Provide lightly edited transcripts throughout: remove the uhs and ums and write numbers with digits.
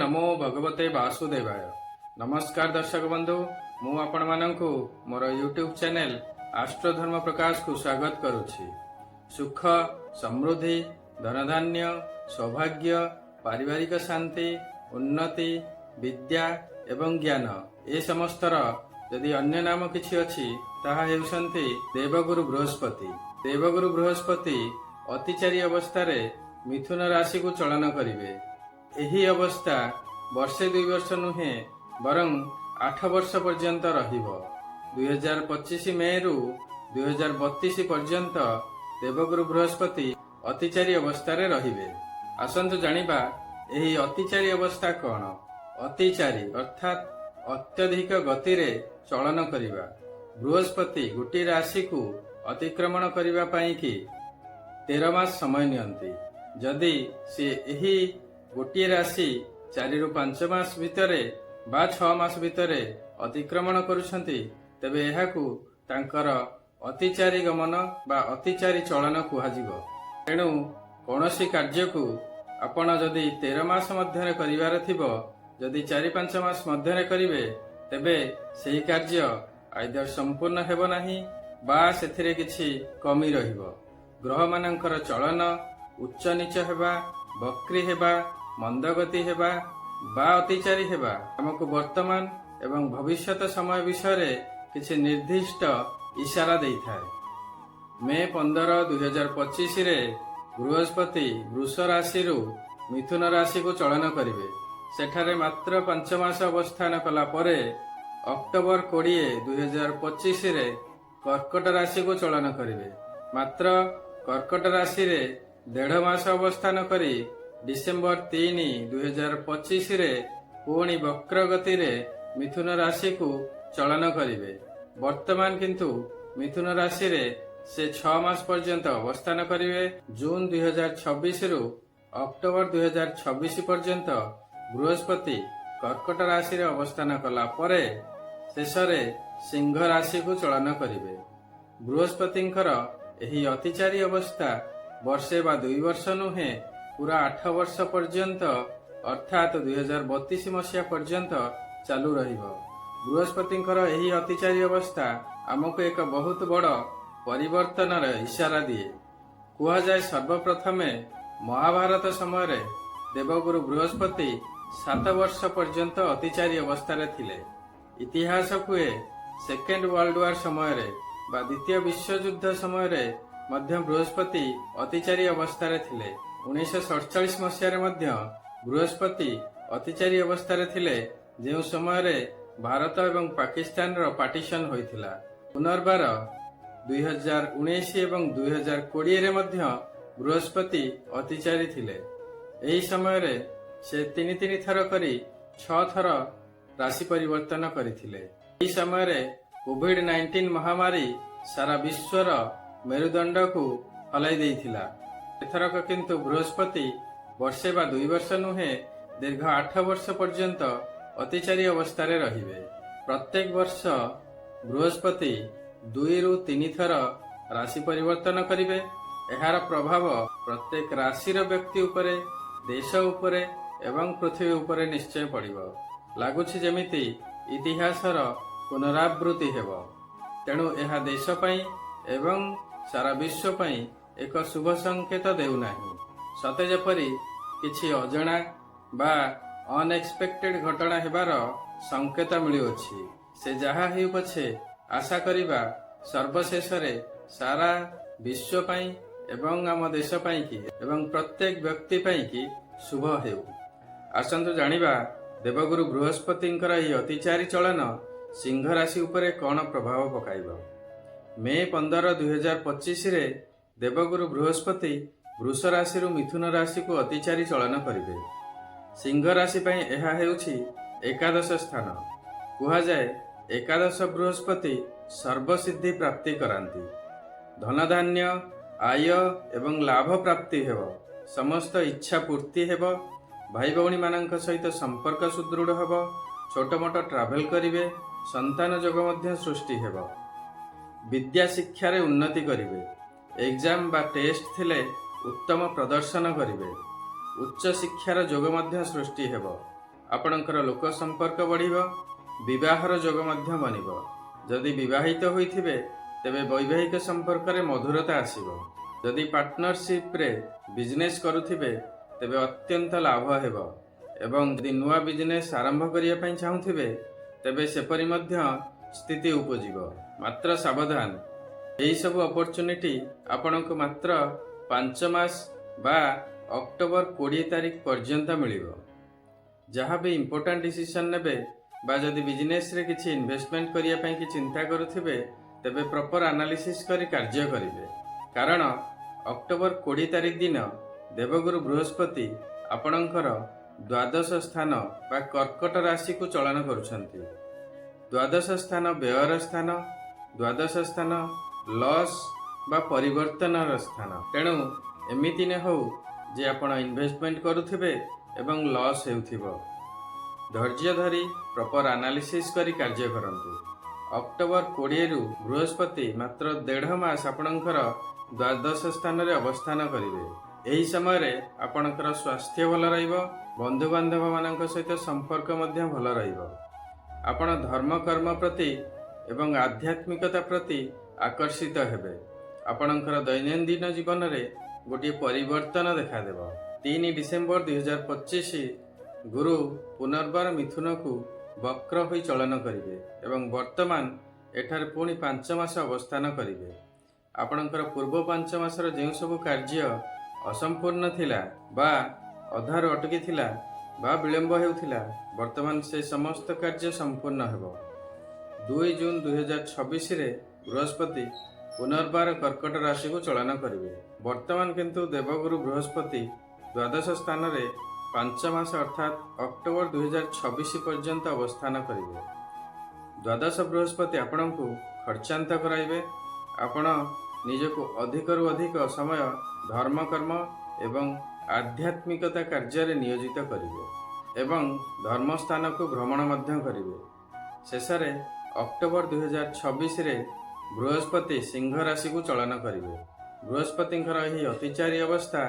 नमो भगवते वासुदेवाय। नमस्कार दर्शक बंधु, मु आपण मानंकु मोर यूट्यूब चैनल आस्ट्रोधर्म प्रकाश को स्वागत करुछि। सुख, समृद्धि, धनधान्य, सौभाग्य, पारिवारिक शांति, उन्नति, विद्या एवं ज्ञान ए समस्तर यदि अन्य नाम किछि अछि ताहा हेउसंती देवगुरु बृहस्पति। देवगुरु बृहस्पति अतिचारी अवस्था रे मिथुन राशि को चलन करिवे। एही अवस्था वर्षे 2 वर्ष नुहे बरं 8 वर्ष पर्यंत रहिबो। 2025 मे रु 2032 पर्यंत देवगुरु बृहस्पति अतिचारी अवस्था रे रहिबे। आसंतु जानिबा एही अतिचारी अवस्था कौन। अतिचारी अर्थात अत्यधिक गति रे चलन करिबा। बृहस्पति गोटे राशि को अतिक्रमण करिबा पई कि 13 मास समय नियंती। जदि से एही गोटे राशि 4 रु 5 मास भितरे बा 6 मास भितरे अतिक्रमण करुछंती तेबे एहाकू तांकर अतिचारी गमन बा अतिचारी चलन कुहाजिबो। तेणु कौनसी कार्य को आपण जदि 13 मास मध्यरे करिवार थिबो, जदि 4-5 मास मध्यरे करिवे तेबे सेही कार्य आइदर संपूर्ण हेबो नाही बा सेथिरे किछि कमी रहिबो। ग्रह मानकर चलन उच्च नीच हेबा, बक्री हेबा, मंदगति हेबा बा अतिचारी हेबा हमको वर्तमान एवं भविष्यत समय विषय किछि निर्दिष्ट इशारा देइथाय। मे 15, 2025 रे बृहस्पति वृष राशि मिथुन राशि को चलन करिवे। सेठारे मात्र 5 मास अवस्थान कला परे अक्टोबर 20, 2025 रे कर्कट राशि को चलन करिवे। मात्र कर्कट राशि रे 1.5 मास अवस्थान करी डिसेम्बर 3, 2025 रे पुणी वक्र गति रे मिथुन राशि को चलन करिवे। वर्तमान किंतु मिथुन राशि रे से 6 मास पर्यंत अवस्थान करिवे। जून 2026 रु अक्टोबर 2026 पर्यंत बृहस्पति कर्कट राशि रे अवस्थान कला परे शेषरे सिंह राशि को चलन करिवे। बृहस्पतिंकर एही अतिचारी अवस्था वर्षे बा 2 वर्ष नुहे पूरा 8 वर्ष पर्यंत अर्थात 2032 मसीहा पर्यंत चालू रहिबो। बृहस्पतिंकर एही अतिचारी अवस्था आमको एक बहुत बड़ परिवर्तन इशारा दिए। कुहा जाय सर्वप्रथमे महाभारत समय रे देवगुरु बृहस्पति 7 वर्ष पर्यंत अतिचारी अवस्था रे थिले। इतिहास कुए सेकेंड वर्ल्ड वार समय रे बा द्वितीय विश्व युद्ध समय रे मध्य बृहस्पति अतिचारी अवस्था रे थिले। 1947 मसीह रे मध्य बृहस्पति अतिचारी अवस्था रे थिले, जेउ समय रे भारत एवं पाकिस्तान रो पार्टीशन होइथिला। पुनर्बार 2019 एवं 2020 रे मध्य बृहस्पति अतिचारी थिले। एही समय रे से 3 थर करी 6 थर राशि परिवर्तन करिथिले। एही समय रे कोविड-19 महामारी सारा विश्वर मेरुदंड को हलाई देइथिला। एथरक किंतु बृहस्पति वर्षे बा 2 वर्ष नुहे दीर्घ 8 वर्ष पर्यंत अतिचारी अवस्था रे रहिबे। प्रत्येक वर्ष बृहस्पति 2 रु 3 थर राशि परिवर्तन करिवे। एहार प्रभाव प्रत्येक राशि व्यक्ति उपरे, देश उपरे एवं पृथ्वी उपरे निश्चय पड़िबो। लागुछि जेमिति इतिहासर पुनरावृत्ति हेबो। तेणु एहा देश पई एवं सारा विश्व पई एक शुभ संकेत देउ नाही। सते जेपरि किछि अजणा बा अनएक्सपेक्टेड घटना हेबार संकेत मिलुअछि। से जहा हेउ पछे आशा करिबा सर्वशेष रे सारा विश्व पई एवं आम देश पई कि एवं प्रत्येक व्यक्ति पई कि शुभ हेउ। आसंतु जानिबा देवगुरु बृहस्पतिंकर एही अतिचारी चलन सिंह राशि उपरे कौन प्रभाव पकाइबो। मे 15, 2025 रे देवगुरु बृहस्पति वृष राशि मिथुन राशि को अतिचारी चलन करिवे। सिंह राशि पई एहा हेउछि एकादश स्थान। कुहा जाय एकादश बृहस्पति सर्वसिद्धि प्राप्ति करांती। धनधान्य, आय एवं लाभ प्राप्ति हेबो। समस्त इच्छा पूर्ति हेबो। भाई भौणी मानक सहित संपर्क सुदृढ़ हेबो। छोट मोट ट्रावेल करिवे। संतान जोग मध्य सृष्टि हेबो। विद्या शिक्षा रे उन्नति करिवे। एग्जाम बा टेस्ट थिले उत्तम प्रदर्शन करिवे। उच्च शिक्षार जोग मध्य सृष्टि हेबो। ଆପଣଙ୍କର ଲୋକ ସମ୍ପର୍କ ବଢ଼ିବ, ବିବାହର ଯୋଗ ମଧ୍ୟ ବନିବ। ଯଦି ବିବାହିତ ହୋଇଥିବେ ତେବେ ବୈବାହିକ ସମ୍ପର୍କରେ ମଧୁରତା ଆସିବ। ଯଦି ପାର୍ଟନରସିପ୍ରେ ବିଜନେସ୍ କରୁଥିବେ ତେବେ ଅତ୍ୟନ୍ତ ଲାଭ ହେବ ଏବଂ ଯଦି ନୂଆ ବିଜନେସ୍ ଆରମ୍ଭ କରିବା ପାଇଁ ଚାହୁଁଥିବେ ତେବେ ସେପରି ମଧ୍ୟ ସ୍ଥିତି ଉପୁଜିବ। ମାତ୍ର ସାବଧାନ, ଏହିସବୁ ଅପରଚ୍ୟୁନିଟି ଆପଣଙ୍କୁ ମାତ୍ର 5 ମାସ ବା ଅକ୍ଟୋବର 20 ତାରିଖ ପର୍ଯ୍ୟନ୍ତ ମିଳିବ। ଯାହା ବି ଇମ୍ପୋର୍ଟାଣ୍ଟ ଡିସିସନ୍ ନେବେ ବା ଯଦି ବିଜନେସ୍ରେ କିଛି ଇନଭେଷ୍ଟମେଣ୍ଟ କରିବା ପାଇଁ କି ଚିନ୍ତା କରୁଥିବେ ତେବେ ପ୍ରପର ଆନାଲିସିସ୍ କରି କାର୍ଯ୍ୟ କରିବେ। କାରଣ ଅକ୍ଟୋବର 20 ତାରିଖ ଦିନ ଦେବଗୁରୁ ବୃହସ୍ପତି ଆପଣଙ୍କର ଦ୍ୱାଦଶ ସ୍ଥାନ ବା କର୍କଟ ରାଶିକୁ ଚଳନ କରୁଛନ୍ତି। ଦ୍ୱାଦଶ ସ୍ଥାନ ବ୍ୟୟର ସ୍ଥାନ, ଦ୍ୱାଦଶ ସ୍ଥାନ ଲସ୍ ବା ପରିବର୍ତ୍ତନର ସ୍ଥାନ। ତେଣୁ ଏମିତି ନ ହେଉ ଯେ ଆପଣ ଇନଭେଷ୍ଟମେଣ୍ଟ କରୁଥିବେ ଏବଂ ଲସ୍ ହେଉଥିବ। ଧୈର୍ଯ୍ୟ ଧରି ପ୍ରପର ଆନାଲିସିସ୍ କରି କାର୍ଯ୍ୟ କରନ୍ତୁ। ଅକ୍ଟୋବର 20ରୁ ବୃହସ୍ପତି ମାତ୍ର 1.5 ମାସ ଆପଣଙ୍କର ଦ୍ୱାଦଶ ସ୍ଥାନରେ ଅବସ୍ଥାନ କରିବେ। ଏହି ସମୟରେ ଆପଣଙ୍କର ସ୍ୱାସ୍ଥ୍ୟ ଭଲ ରହିବ, ବନ୍ଧୁବାନ୍ଧବମାନଙ୍କ ସହିତ ସମ୍ପର୍କ ମଧ୍ୟ ଭଲ ରହିବ। ଆପଣ ଧର୍ମ କର୍ମ ପ୍ରତି ଏବଂ ଆଧ୍ୟାତ୍ମିକତା ପ୍ରତି ଆକର୍ଷିତ ହେବେ। ଆପଣଙ୍କର ଦୈନନ୍ଦିନ ଜୀବନରେ ଗୋଟିଏ ପରିବର୍ତ୍ତନ ଦେଖାଦେବ। 3 ଡିସେମ୍ବର 2025 ଗୁରୁ ପୁନର୍ବାର ମିଥୁନକୁ ବକ୍ର ହୋଇ ଚଳନ କରିବେ ଏବଂ ବର୍ତ୍ତମାନ ଏଠାରେ ପୁଣି 5 ମାସ ଅବସ୍ଥାନ କରିବେ। ଆପଣଙ୍କର ପୂର୍ବ 5 ମାସର ଯେଉଁ ସବୁ କାର୍ଯ୍ୟ ଅସମ୍ପୂର୍ଣ୍ଣ ଥିଲା ବା ଅଧାରୁ ଅଟକିଥିଲା ବା ବିଳମ୍ବ ହେଉଥିଲା, ବର୍ତ୍ତମାନ ସେ ସମସ୍ତ କାର୍ଯ୍ୟ ସମ୍ପୂର୍ଣ୍ଣ ହେବ। 2 ଜୁନ 2026ରେ ବୃହସ୍ପତି ପୁନର୍ବାର କର୍କଟ ରାଶିକୁ ଚଳନ କରିବେ। ବର୍ତ୍ତମାନ କିନ୍ତୁ ଦେବଗୁରୁ ବୃହସ୍ପତି ଦ୍ୱାଦଶ ସ୍ଥାନରେ 5 ମାସ ଅର୍ଥାତ୍ ଅକ୍ଟୋବର 2026 ପର୍ଯ୍ୟନ୍ତ ଅବସ୍ଥାନ କରିବେ। ଦ୍ୱାଦଶ ବୃହସ୍ପତି ଆପଣଙ୍କୁ ଖର୍ଚ୍ଚାନ୍ତ କରାଇବେ। ଆପଣ ନିଜକୁ ଅଧିକରୁ ଅଧିକ ସମୟ ଧର୍ମକର୍ମ ଏବଂ ଆଧ୍ୟାତ୍ମିକତା କାର୍ଯ୍ୟରେ ନିୟୋଜିତ କରିବେ ଏବଂ ଧର୍ମସ୍ଥାନକୁ ଭ୍ରମଣ ମଧ୍ୟ କରିବେ। ଶେଷରେ ଅକ୍ଟୋବର 2026ରେ ବୃହସ୍ପତି ସିଂହ ରାଶିକୁ ଚଳନ କରିବେ। ବୃହସ୍ପତିଙ୍କର ଏହି ଅତିଚାରୀ ଅବସ୍ଥା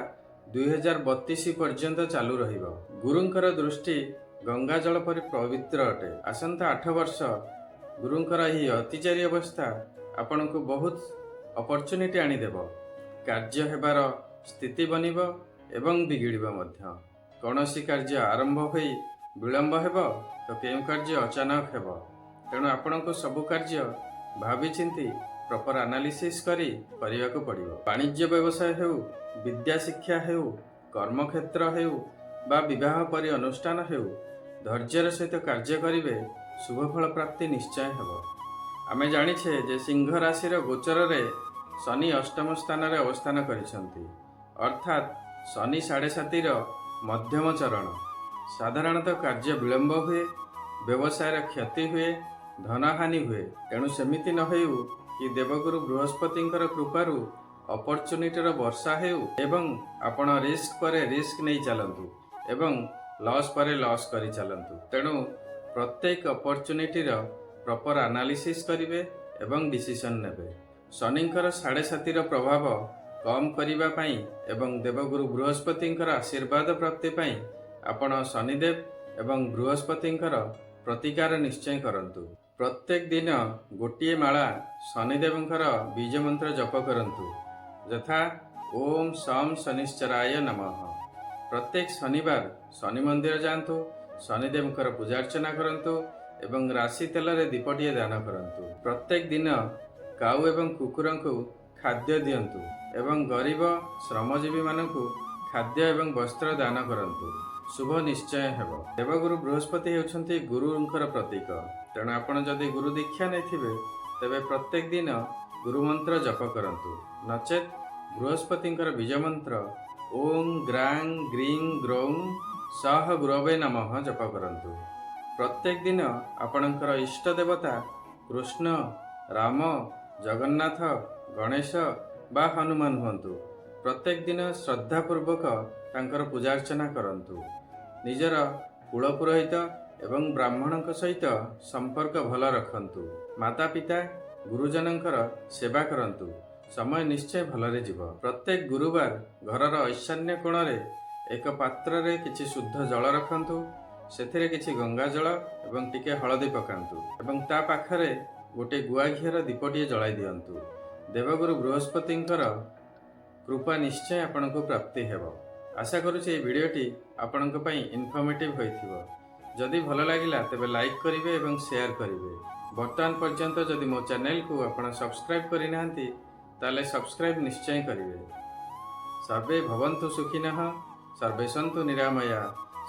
2032 ପର୍ଯ୍ୟନ୍ତ ଚାଲୁ ରହିବ। ଗୁରୁଙ୍କର ଦୃଷ୍ଟି ଗଙ୍ଗା ଜଳ ପରି ପବିତ୍ର ଅଟେ। ଆସନ୍ତା 8 ବର୍ଷ ଗୁରୁଙ୍କର ଏହି ଅତିଚାରୀ ଅବସ୍ଥା ଆପଣଙ୍କୁ ବହୁତ ଅପରଚ୍ୟୁନିଟି ଆଣିଦେବ। କାର୍ଯ୍ୟ ହେବାର ସ୍ଥିତି ବନିବ ଏବଂ ବିଗିଡ଼ିବ ମଧ୍ୟ। କୌଣସି କାର୍ଯ୍ୟ ଆରମ୍ଭ ହୋଇ ବିଳମ୍ବ ହେବ ତ କେଉଁ କାର୍ଯ୍ୟ ଅଚାନକ ହେବ। ତେଣୁ ଆପଣଙ୍କୁ ସବୁ କାର୍ଯ୍ୟ ଭାବିଚିନ୍ତି ପ୍ରପର ଆନାଲିସିସ୍ କରି କରିବାକୁ ପଡ଼ିବ। ବାଣିଜ୍ୟ ବ୍ୟବସାୟ ହେଉ, ବିଦ୍ୟା ଶିକ୍ଷା ହେଉ, କର୍ମକ୍ଷେତ୍ର ହେଉ ବା ବିବାହ ପରି ଅନୁଷ୍ଠାନ ହେଉ, ଧୈର୍ଯ୍ୟର ସହିତ କାର୍ଯ୍ୟ କରିବେ, ଶୁଭଫଳ ପ୍ରାପ୍ତି ନିଶ୍ଚୟ ହେବ। ଆମେ ଜାଣିଛେ ଯେ ସିଂହ ରାଶିର ଗୋଚରରେ ଶନି ଅଷ୍ଟମ ସ୍ଥାନରେ ଅବସ୍ଥାନ କରିଛନ୍ତି, ଅର୍ଥାତ୍ ଶନି 7.5ର ମଧ୍ୟମ ଚରଣ। ସାଧାରଣତଃ କାର୍ଯ୍ୟ ବିଳମ୍ବ ହୁଏ, ବ୍ୟବସାୟର କ୍ଷତି ହୁଏ, ଧନହାନି ହୁଏ। ତେଣୁ ସେମିତି ନ ହେଉ କି ଦେବଗୁରୁ ବୃହସ୍ପତିଙ୍କର କୃପାରୁ ଅପରଚ୍ୟୁନିଟିର ବର୍ଷା ହେଉ ଏବଂ ଆପଣ ରିସ୍କ ପରେ ରିସ୍କ ନେଇ ଚାଲନ୍ତୁ ଏବଂ ଲସ୍ ପରେ ଲସ୍ କରି ଚାଲନ୍ତୁ। ତେଣୁ ପ୍ରତ୍ୟେକ ଅପରଚ୍ୟୁନିଟିର ପ୍ରପର ଆନାଲିସିସ୍ କରିବେ ଏବଂ ଡିସିସନ୍ ନେବେ। ଶନିଙ୍କର 7.5ର ପ୍ରଭାବ କମ୍ କରିବା ପାଇଁ ଏବଂ ଦେବଗୁରୁ ବୃହସ୍ପତିଙ୍କର ଆଶୀର୍ବାଦ ପ୍ରାପ୍ତି ପାଇଁ ଆପଣ ଶନିଦେବ ଏବଂ ବୃହସ୍ପତିଙ୍କର ପ୍ରତିକାର ନିଶ୍ଚୟ କରନ୍ତୁ। ପ୍ରତ୍ୟେକ ଦିନ ଗୋଟିଏ ମାଳା ଶନିଦେବଙ୍କର ବୀଜ ମନ୍ତ୍ର ଜପ କରନ୍ତୁ, ଯଥା ଓମ୍ ଶମ୍ ଶନିଶ୍ଚରାୟ ନମଃ। ପ୍ରତ୍ୟେକ ଶନିବାର ଶନି ମନ୍ଦିର ଯାଆନ୍ତୁ, ଶନିଦେବଙ୍କର ପୂଜାର୍ଚ୍ଚନା କରନ୍ତୁ ଏବଂ ରାଶି ତେଲରେ ଦୀପଟିଏ ଦାନ କରନ୍ତୁ। ପ୍ରତ୍ୟେକ ଦିନ କାଉ ଏବଂ କୁକୁରଙ୍କୁ ଖାଦ୍ୟ ଦିଅନ୍ତୁ ଏବଂ ଗରିବ ଶ୍ରମଜୀବୀମାନଙ୍କୁ ଖାଦ୍ୟ ଏବଂ ବସ୍ତ୍ର ଦାନ କରନ୍ତୁ। ଶୁଭ ନିଶ୍ଚୟ ହେବ। ଦେବଗୁରୁ ବୃହସ୍ପତି ହେଉଛନ୍ତି ଗୁରୁଙ୍କର ପ୍ରତୀକ। ତେଣୁ ଆପଣ ଯଦି ଗୁରୁ ଦୀକ୍ଷା ନେଇଥିବେ ତେବେ ପ୍ରତ୍ୟେକ ଦିନ ଗୁରୁମନ୍ତ୍ର ଜପ କରନ୍ତୁ, ନଚେତ୍ ବୃହସ୍ପତିଙ୍କର ବୀଜ ମନ୍ତ୍ର ଓಂ ଗ୍ରାଂ ଗ୍ରିଂ ଗ୍ରୌଂ ସହ ଗୁରବେ ନମଃ ଜପ କରନ୍ତୁ। ପ୍ରତ୍ୟେକ ଦିନ ଆପଣଙ୍କର ଇଷ୍ଟ ଦେବତା କୃଷ୍ଣ, ରାମ, ଜଗନ୍ନାଥ, ଗଣେଶ ବା ହନୁମାନ ହୁଅନ୍ତୁ। ପ୍ରତ୍ୟେକ ଦିନ ଶ୍ରଦ୍ଧାପୂର୍ବକ ତାଙ୍କର ପୂଜାର୍ଚ୍ଚନା କରନ୍ତୁ। ନିଜର କୁଳ ପୁରୋହିତ ଏବଂ ବ୍ରାହ୍ମଣଙ୍କ ସହିତ ସମ୍ପର୍କ ଭଲ ରଖନ୍ତୁ। ମାତା ପିତା, ଗୁରୁଜନଙ୍କର ସେବା କରନ୍ତୁ। ସମୟ ନିଶ୍ଚୟ ଭଲରେ ଯିବ। ପ୍ରତ୍ୟେକ ଗୁରୁବାର ଘରର ଐଶାନ୍ୟ କୋଣରେ ଏକ ପାତ୍ରରେ କିଛି ଶୁଦ୍ଧ ଜଳ ରଖନ୍ତୁ ସେଥିରେ କିଛି ଗଙ୍ଗା ଜଳ ଏବଂ ଟିକେ ହଳଦୀ ପକାନ୍ତୁ ଏବଂ ତା ପାଖରେ ଗୋଟେ ଗୁଆ ଘିଅର ଦୀପଟିଏ ଜଳାଇ ଦିଅନ୍ତୁ। ଦେବଗୁରୁ ବୃହସ୍ପତିଙ୍କର କୃପା ନିଶ୍ଚୟ ଆପଣଙ୍କୁ ପ୍ରାପ୍ତି ହେବ। ଆଶା କରୁଛି ଏହି ଭିଡ଼ିଓଟି ଆପଣଙ୍କ ପାଇଁ ଇନଫର୍ମେଟିଭ୍ ହୋଇଥିବ। ଯଦି ଭଲ ଲାଗିଲା ତେବେ ଲାଇକ୍ କରିବେ ଏବଂ ସେୟାର କରିବେ। ବର୍ତ୍ତମାନ ପର୍ଯ୍ୟନ୍ତ ଯଦି ମୋ ଚ୍ୟାନେଲକୁ ଆପଣ ସବସ୍କ୍ରାଇବ୍ କରିନାହାନ୍ତି ତାହେଲେ ସବସ୍କ୍ରାଇବ୍ ନିଶ୍ଚୟ କରିବେ। ସର୍ବେ ଭବନ୍ତୁ ସୁଖିନଃ, ସର୍ବେ ସନ୍ତୁ ନିରାମୟା,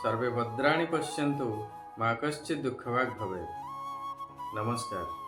ସର୍ବେ ଭଦ୍ରାଣି ପଶ୍ୟନ୍ତୁ, ମା କଶ୍ଚିତ୍ ଦୁଃଖଭାଗ୍ ଭବେତ୍। ନମସ୍କାର।